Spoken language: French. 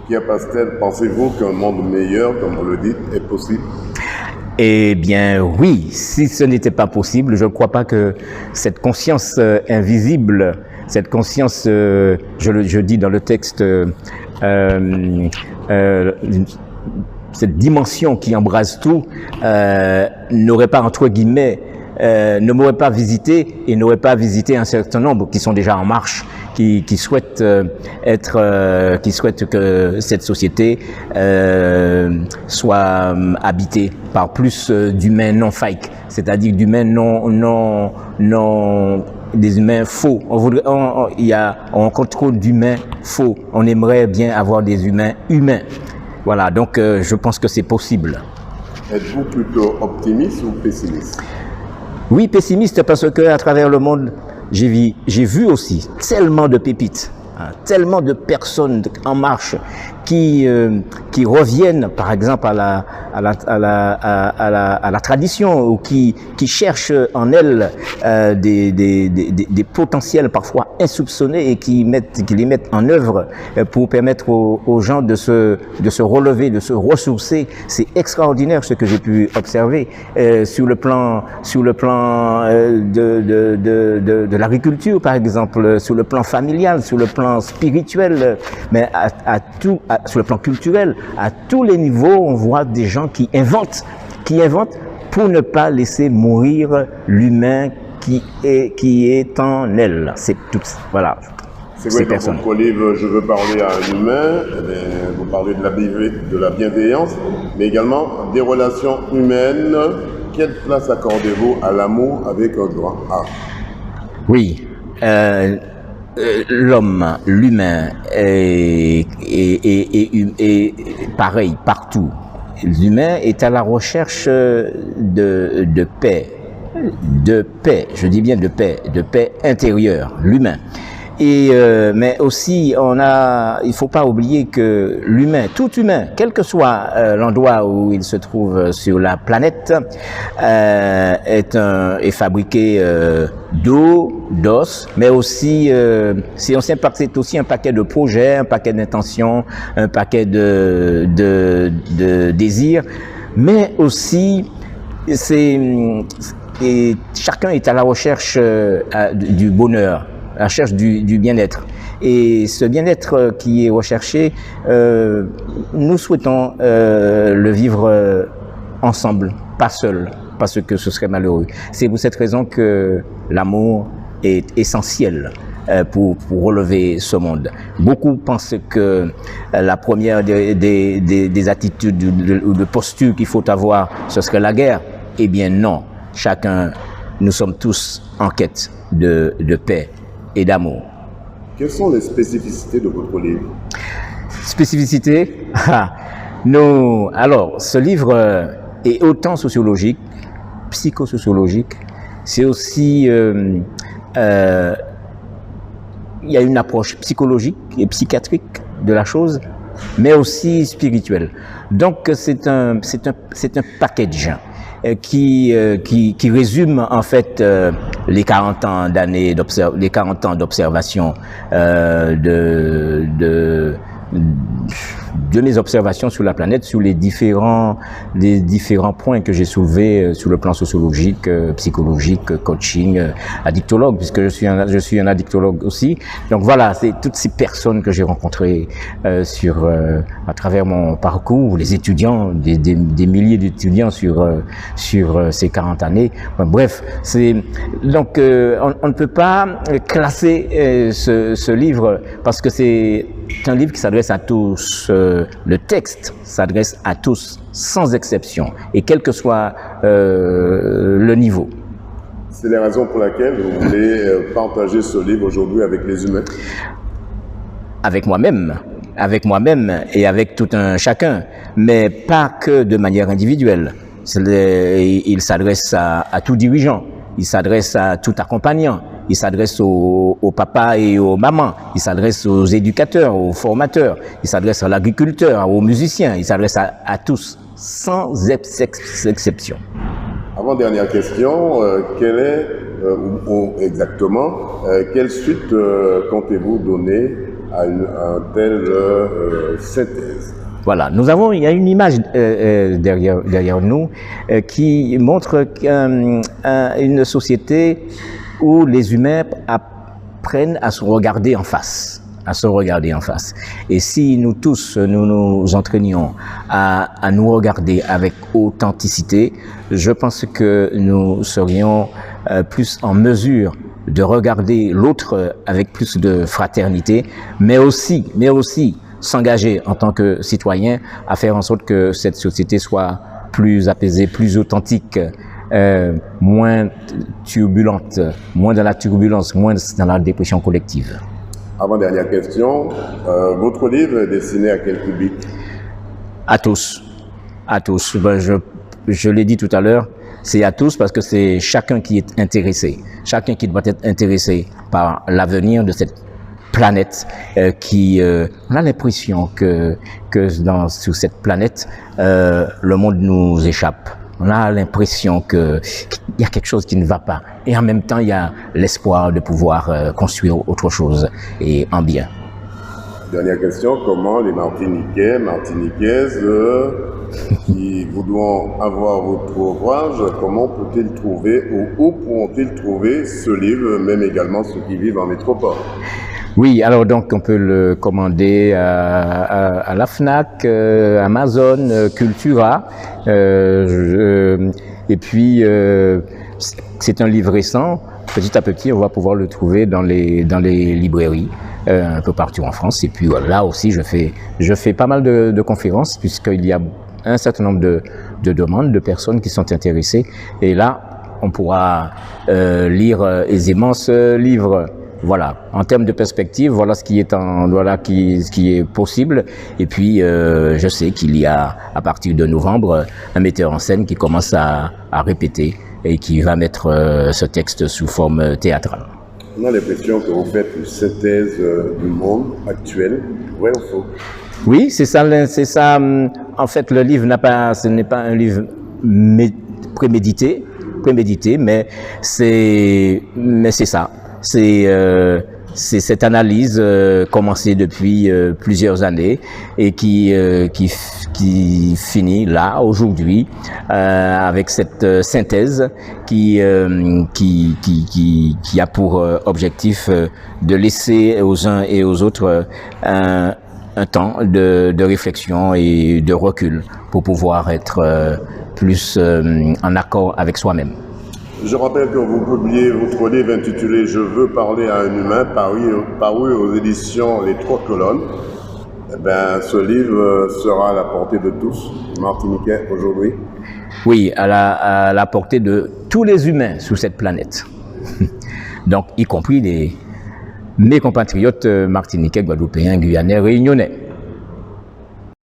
Pierre Pastel, pensez-vous qu'un monde meilleur, comme vous le dites, est possible? Eh bien oui, si ce n'était pas possible, je ne crois pas que cette conscience invisible, cette conscience, je dis dans le texte, cette dimension qui embrase tout, n'aurait pas, entre guillemets, ne m'aurait pas visité et n'aurait pas visité un certain nombre qui sont déjà en marche, qui souhaitent qui souhaitent que cette société soit habitée par plus d'humains non fake, c'est-à-dire d'humains non des humains faux. On contrôle d'humains faux. On aimerait bien avoir des humains humains. Voilà, donc je pense que c'est possible. Êtes-vous plutôt optimiste ou pessimiste? Oui, pessimiste parce que à travers le monde, j'ai vu aussi tellement de pépites, tellement de personnes en marche qui reviennent, par exemple, à la tradition ou qui cherchent en elles des potentiels parfois insoupçonnés et qui les mettent en œuvre pour permettre aux gens de se relever, de se ressourcer. C'est extraordinaire ce que j'ai pu observer sur le plan de l'agriculture, par exemple, sur le plan familial, sur le plan spirituel, mais sur le plan culturel, à tous les niveaux, on voit des gens qui inventent pour ne pas laisser mourir l'humain qui est en elle. C'est tout, voilà. C'est vrai que dans votre livre, je veux parler à un humain, vous parlez de la bienveillance, mais également des relations humaines. Quelle place accordez-vous à l'amour avec un grand A? Oui. L'homme, l'humain est pareil partout. L'humain est à la recherche de paix, je dis bien de paix intérieure, l'humain. Mais aussi, il faut pas oublier que l'humain, tout humain, quel que soit l'endroit où il se trouve sur la planète, est fabriqué d'eau, d'os, mais aussi, c'est aussi un paquet de projets, un paquet d'intentions, un paquet de désirs, mais aussi, chacun est à la recherche du bonheur, à la recherche du bien-être. Et ce bien-être qui est recherché, nous souhaitons le vivre ensemble, pas seul, parce que ce serait malheureux. C'est pour cette raison que l'amour est essentiel pour relever ce monde. Beaucoup pensent que la première des attitudes ou de postures qu'il faut avoir, ce serait la guerre. Eh bien non, nous sommes tous en quête de paix et d'amour. Quelles sont les spécificités de votre livre? Spécificités? Alors, ce livre est autant sociologique, psychosociologique, c'est aussi, il y a une approche psychologique et psychiatrique de la chose, mais aussi spirituelle. Donc, c'est un package qui résume en fait les 40 ans d'observation de mes observations sur la planète, sur les différents points que j'ai soulevés sur le plan sociologique, psychologique, coaching, addictologue, puisque je suis un addictologue aussi. Donc voilà, c'est toutes ces personnes que j'ai rencontrées à travers mon parcours, les étudiants, des milliers d'étudiants sur ces 40 années. Bref, donc on ne peut pas classer ce livre parce que c'est un livre qui s'adresse à tous. Le texte s'adresse à tous, sans exception, et quel que soit le niveau. C'est la raison pour laquelle vous voulez partager ce livre aujourd'hui avec les humains? Avec moi-même et avec tout un chacun, mais pas que de manière individuelle. Il s'adresse à tout dirigeant, il s'adresse à tout accompagnant, il s'adresse aux papas et aux mamans, il s'adresse aux éducateurs, aux formateurs, il s'adresse à l'agriculteur, aux musiciens, il s'adresse à tous, sans exception. Avant-dernière question, quelle suite comptez-vous donner à un tel synthèse? Voilà, il y a une image derrière nous qui montre une société où les humains apprennent à se regarder en face. Et si nous tous, nous nous entraînions à nous regarder avec authenticité, je pense que nous serions plus en mesure de regarder l'autre avec plus de fraternité, mais aussi s'engager en tant que citoyen à faire en sorte que cette société soit plus apaisée, plus authentique, moins turbulente, moins dans la turbulence, moins dans la dépression collective. Avant-dernière question, votre livre est destiné à quel public? À tous. Ben, je l'ai dit tout à l'heure, c'est à tous parce que c'est chacun qui est intéressé, chacun qui doit être intéressé par l'avenir de cette planète on a l'impression que sur cette planète, le monde nous échappe. On a l'impression qu'il y a quelque chose qui ne va pas. Et en même temps, il y a l'espoir de pouvoir construire autre chose et en bien. Dernière question, comment les Martiniquais, Martiniquaises qui voudront avoir votre ouvrage, comment peut-ils trouver ou où pourront-ils trouver ce livre, même également ceux qui vivent en métropole? Oui, alors donc on peut le commander à la FNAC, Amazon, Cultura, et puis c'est un livre récent. Petit à petit, on va pouvoir le trouver dans les librairies un peu partout en France. Et puis là aussi, je fais pas mal de conférences puisqu'il y a un certain nombre de demandes de personnes qui sont intéressées. Et là, on pourra lire aisément ce livre. Voilà, en termes de perspective, voilà ce qui est possible. Et puis, je sais qu'il y a, à partir de novembre, un metteur en scène qui commence à répéter et qui va mettre ce texte sous forme théâtrale. On a l'impression que vous faites une synthèse du monde actuel, vrai ou faux? Oui, c'est ça. En fait, le livre ce n'est pas un livre prémédité, mais c'est ça. C'est cette analyse commencée depuis plusieurs années et qui finit là aujourd'hui avec cette synthèse qui a pour objectif de laisser aux uns et aux autres un temps de réflexion et de recul pour pouvoir être plus en accord avec soi-même. Je rappelle que vous publiez votre livre intitulé « Je veux parler à un humain » paru aux éditions Les Trois Colonnes. Eh bien, ce livre sera à la portée de tous, Martiniquais aujourd'hui. Oui, à la portée de tous les humains sur cette planète. Donc, y compris mes compatriotes martiniquais, guadeloupéens, guyanais, réunionnais.